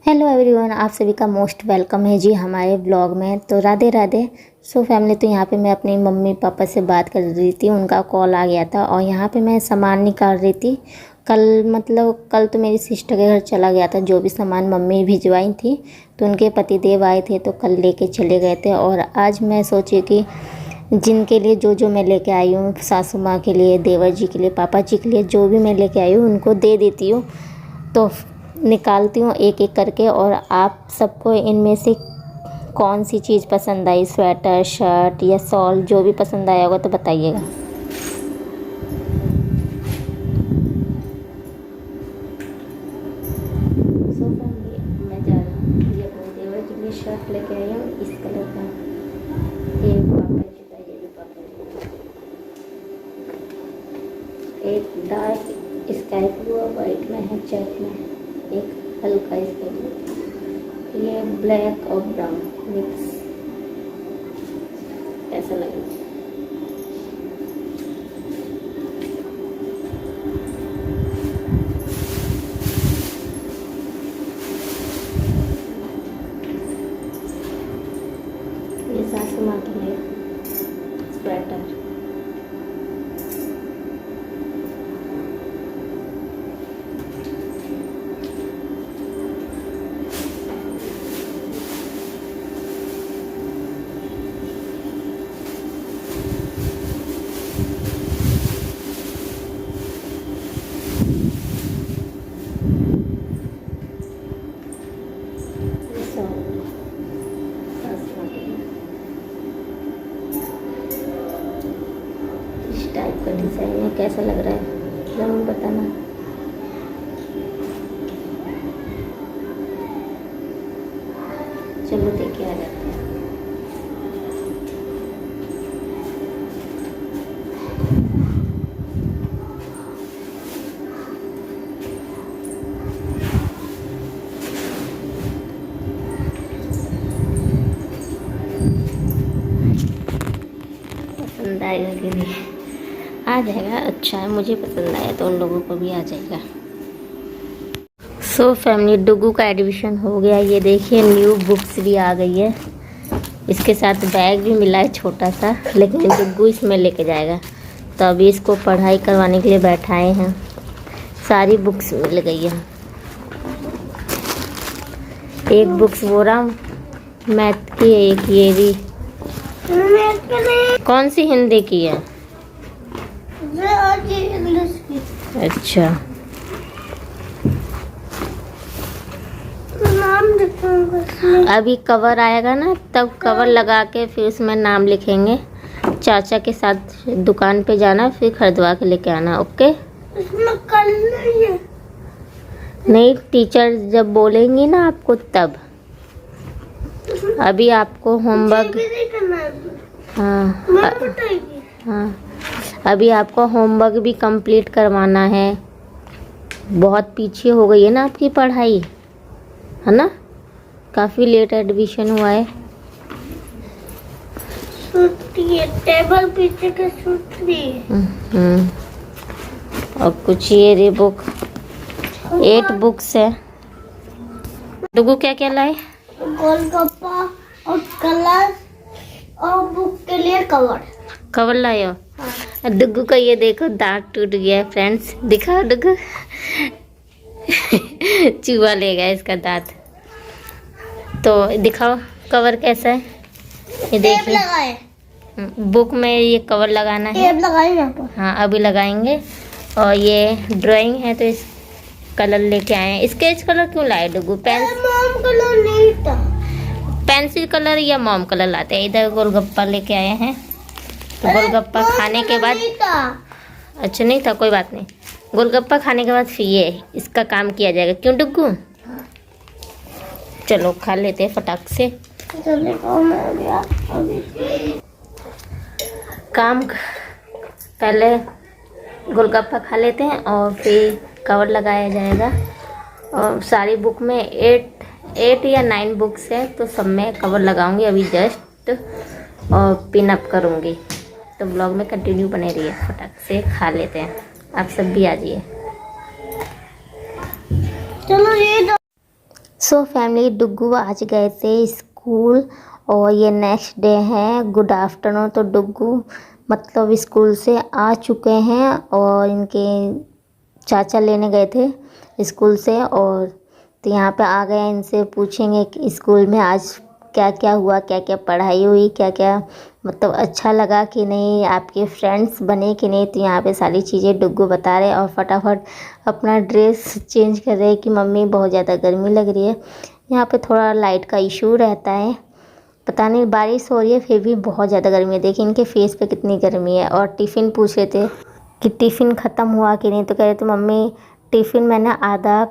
Hello everyone, आप सभी का मोस्ट वेलकम है जी हमारे ब्लॉग में। तो राधे राधे। सो फैमिली, तो यहाँ पे मैं अपनी मम्मी पापा से बात कर रही थी, उनका कॉल आ गया था और यहाँ पे मैं सामान निकाल रही थी। कल तो मेरी सिस्टर के घर चला गया था, जो भी सामान मम्मी भिजवाई थी तो उनके पतिदेव आए थे तो कल लेके चले गए थे। और आज मैं सोची कि जिनके लिए जो मैं लेके आई हूँ, सासू माँ के लिए, देवर जी के लिए, पापा जी के लिए, जो भी मैं लेके आई हूँ उनको दे देती हूँ। तो निकालती हूँ एक एक करके। और आप सबको इनमें से कौन सी चीज़ पसंद आई, स्वेटर, शर्ट या शॉल, जो भी पसंद आया होगा तो बताइएगा। मैं जा रही हूँ, ये अपने देवर के लिए शर्ट लेके आई हूँ इस कलर का। ये पापा जी का, ये भी पापा जी का। एक डार्क स्काई ब्लू वाइट में है, चेक में, एक हल्का स्काई ब्लू, ये ब्लैक और ब्राउन मिक्स। कैसा लगेगा? ये सासू माँ के लिए स्वेटर। इस टाइप का डिज़ाइन है, कैसा लग रहा है ज़रूर बताना। चलो देख के आ जाते हैं। पसंद आएगा कि नहीं? आ जाएगा। अच्छा है, मुझे पसंद आया तो उन लोगों को भी आ जाएगा। सो फैमिली, डुगू का एडमिशन हो गया। ये देखिए, न्यू बुक्स भी आ गई है, इसके साथ बैग भी मिला है छोटा सा, लेकिन डुगू इसमें लेके जाएगा। तो अभी इसको पढ़ाई करवाने के लिए बैठाए हैं। सारी बुक्स मिल गई है। एक बुक्स बोरा मैथ की है, एक ये भी। कौन सी हिंदी की है? इंग्लिश की। अच्छा, नाम लिखूंगा। अभी कवर आएगा ना, तब कवर लगा के फिर उसमें नाम लिखेंगे। चाचा के साथ दुकान पे जाना, फिर खरीदवा के लेके आना। ओके? इसमें कल नहीं है। नहीं, टीचर जब बोलेंगी ना आपको तब। अभी आपको होमवर्क, हाँ हाँ, अभी आपको होमवर्क भी कंप्लीट करवाना है। बहुत पीछे हो गई है ना आपकी पढ़ाई, है ना? काफ़ी लेट एडमिशन हुआ है। टेबल पीछे के और कुछ ये रे बुक, 8 बुक्स है। डुगू क्या क्या लाए? गोलगप्पा और कलर और बुक के लिए कवर लाए हो? हाँ। डुगू का ये देखो, दांत टूट गया है फ्रेंड्स। दिखाओ डुगू। चूहा ले गया इसका दांत। तो दिखाओ कवर कैसा है। ये देखिए, बुक में ये कवर लगाना है। टेप लगाएंगे आप? हाँ, अभी लगाएंगे। और ये ड्राइंग है तो इस कलर लेके आए हैं। स्केच कलर क्यों लाए डुगू? मॉम कलर नहीं था। पेंसिल कलर या मॉम कलर लाते हैं। इधर गोलगप्पा लेके आए हैं, तो गोलगप्पा खाने के बाद, अच्छा नहीं था, कोई बात नहीं। गोलगप्पा खाने के बाद फिर ये इसका काम किया जाएगा। क्यों डुगू? चलो खा लेते हैं फटाक से। काम पहले गोलगप्पा खा लेते हैं और फिर कवर लगाया जाएगा। और सारी बुक में 8 या 9 बुक्स है, तो सब में कवर लगाऊंगी अभी जस्ट, और पिन अप करूंगी। तो ब्लॉग में कंटिन्यू बने रहिए। फटाक से खा लेते हैं, आप सब भी आ जाइए। चलो ये सो फैमिली डुग्गू आज गए थे स्कूल और ये नेक्स्ट डे है। Good afternoon. तो डुग्गू मतलब स्कूल से आ चुके हैं और इनके चाचा लेने गए थे स्कूल से, और तो यहाँ पे आ गए। इनसे पूछेंगे कि स्कूल में आज क्या क्या हुआ, क्या क्या पढ़ाई हुई, क्या क्या मतलब अच्छा लगा कि नहीं, आपके फ्रेंड्स बने कि नहीं। तो यहाँ पे सारी चीज़ें डुग्गू बता रहे और फटाफट अपना ड्रेस चेंज कर रहे हैं कि मम्मी बहुत ज़्यादा गर्मी लग रही है। यहाँ पे थोड़ा लाइट का इशू रहता है, पता नहीं बारिश हो रही है फिर भी बहुत ज़्यादा गर्मी है। देखिए इनके फेस पे कितनी गर्मी है। और टिफ़िन पूछ रहे थे कि टिफ़िन ख़त्म हुआ कि नहीं, तो कह रहे थे मम्मी टिफ़िन मैंने आधा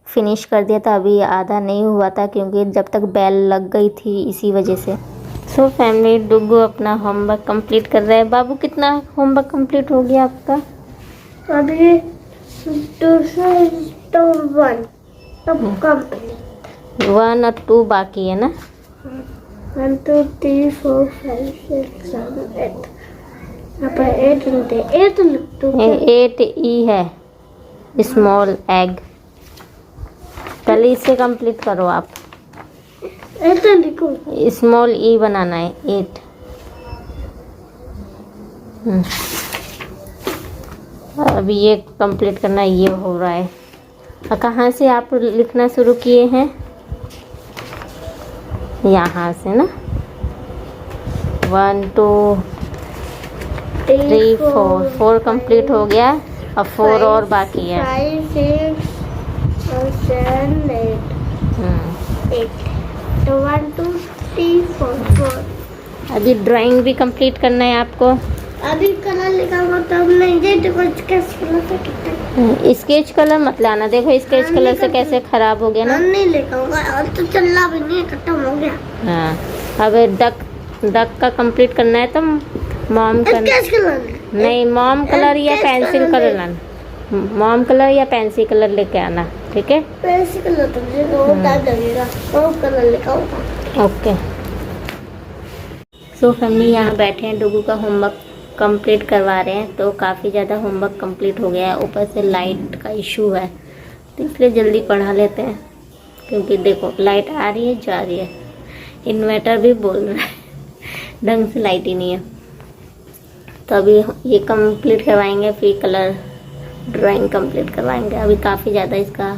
फिनिश कर दिया था, अभी आधा नहीं हुआ था क्योंकि जब तक बेल लग गई थी इसी वजह से। सो फैमिली डुग्गू अपना होमवर्क कंप्लीट कर रहे हैं। बाबू कितना होमवर्क कंप्लीट हो गया आपका? अभी 1 और 2 बाकी है ना? 1 2 3 4 5 6 7 8 यहाँ पर 8 लिखते हैं। 8 लिख दो। 8 ई है, स्मॉल एग। पहले इसे कंप्लीट करो आप। 8 लिखो। स्मॉल ई बनाना है 8। अभी ये कंप्लीट करना, ये हो रहा है। और कहाँ से आप लिखना शुरू किए हैं? यहाँ से ना। 1 2 3 4 कंप्लीट हो गया। अब 4 और बाकी है। 5 6 7 8 तो 1 2 3 4 अभी ड्राइंग भी कंप्लीट करना है आपको। अभी कलर लिखाऊंगा तब नहीं दे तो स्केच कलर से कितना स्केच कलर मत लाना। देखो स्केच कलर से कैसे खराब हो गया ना। नहीं लिखाऊंगा और तो चलना भी नहीं, खत्म हो गया। हाँ अब डक का कंप्लीट करना है तो मॉम स्केच कलर नहीं, मॉम कलर या पेंसिल कलर लाना। मॉम कलर या पेंसिल कलर लेके आना, ठीक है? पेंसिल कलर तो मुझे बहुत टाइम लगेगा, मॉम कलर लिखाऊंगा। ओके। सो फैमिली यहाँ बैठे हैं, डुग्गू का होमवर्क कंप्लीट करवा रहे हैं। तो काफ़ी ज़्यादा होमवर्क कंप्लीट हो गया है, ऊपर से लाइट का इशू है तो इसलिए जल्दी पढ़ा लेते हैं। क्योंकि देखो लाइट आ रही है जा रही है, इन्वर्टर भी बोल रहा है ढंग से लाइट ही नहीं है। तो अभी ये कंप्लीट करवाएंगे, फिर कलर ड्राइंग कंप्लीट करवाएंगे। अभी काफ़ी ज़्यादा इसका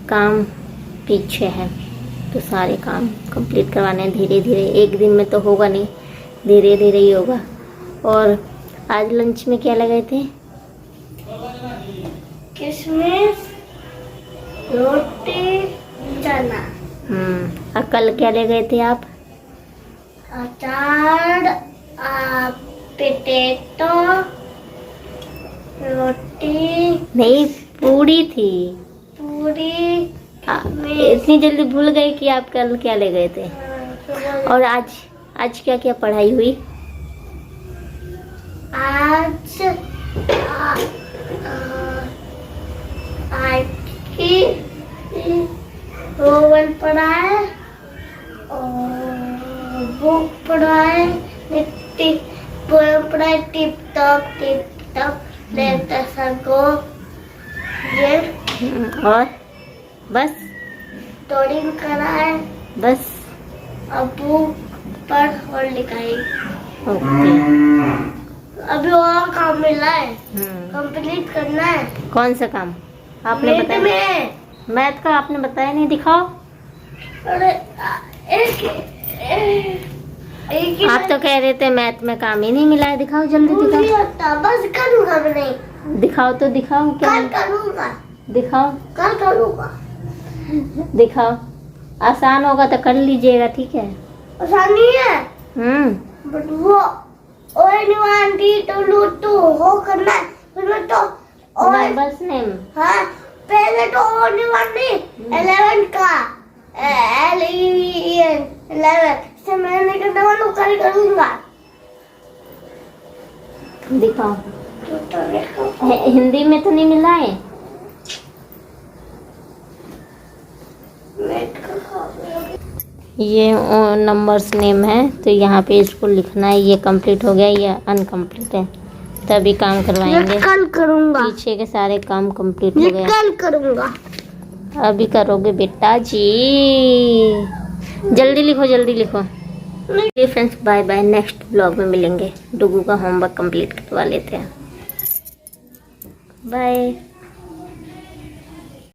काम पीछे है तो सारे काम कंप्लीट करवाने हैं धीरे धीरे। एक दिन में तो होगा नहीं, धीरे धीरे ही होगा। और आज लंच में क्या लगाए थे? किशमिश, रोटी, चना। और कल क्या ले गए थे आप? अचार, पोटैटो, रोटी नहीं, पूरी थी। पूरी। इतनी जल्दी भूल गए कि आप कल क्या ले गए थे। और आज क्या क्या पढ़ाई हुई? आज रोवन पढ़ा है और बुक पढ़ा है, पोएम पढ़ा है, टिप टॉप लेता सको ये। और बस ड्राइंग करा है बस। अब बुक पढ़ और लिखाई। ओके। अभी और काम मिला है, कंप्लीट करना है। कौन सा काम आपने बताया? मैथ का आपने बताया नहीं, दिखाओ। अरे एक आप तो कह रहे थे मैथ में काम ही नहीं मिला है, दिखाओ जल्दी दिखाओ। बस करूँगा मैं, नहीं दिखाओ तो दिखाओ क्या। कल करूँगा, दिखाओ, कल करूँगा। दिखाओ। आसान होगा तो कर लीजिएगा, ठीक है? आसान नहीं है बट वो तो हो करना है, फिर तो और नंबर्स नेम। हाँ पहले तो ओनली 11 का LEVEN 11 से मैंने करना वाला कल करूँगा। दिखाओ। हिंदी में तो नहीं मिला है? ये नंबर्स नेम है तो यहाँ पे इसको लिखना है। ये कंप्लीट हो गया, ये अनकम्प्लीट है, तभी काम करवाएंगे। कल करूँगा। पीछे के सारे काम कंप्लीट हो गए। कल करूँगा। अभी करोगे बेटा जी, जल्दी लिखो जल्दी लिखो। Friends bye bye, next blog में मिलेंगे। डुगू का होमवर्क कंप्लीट करवा लेते हैं। बाय।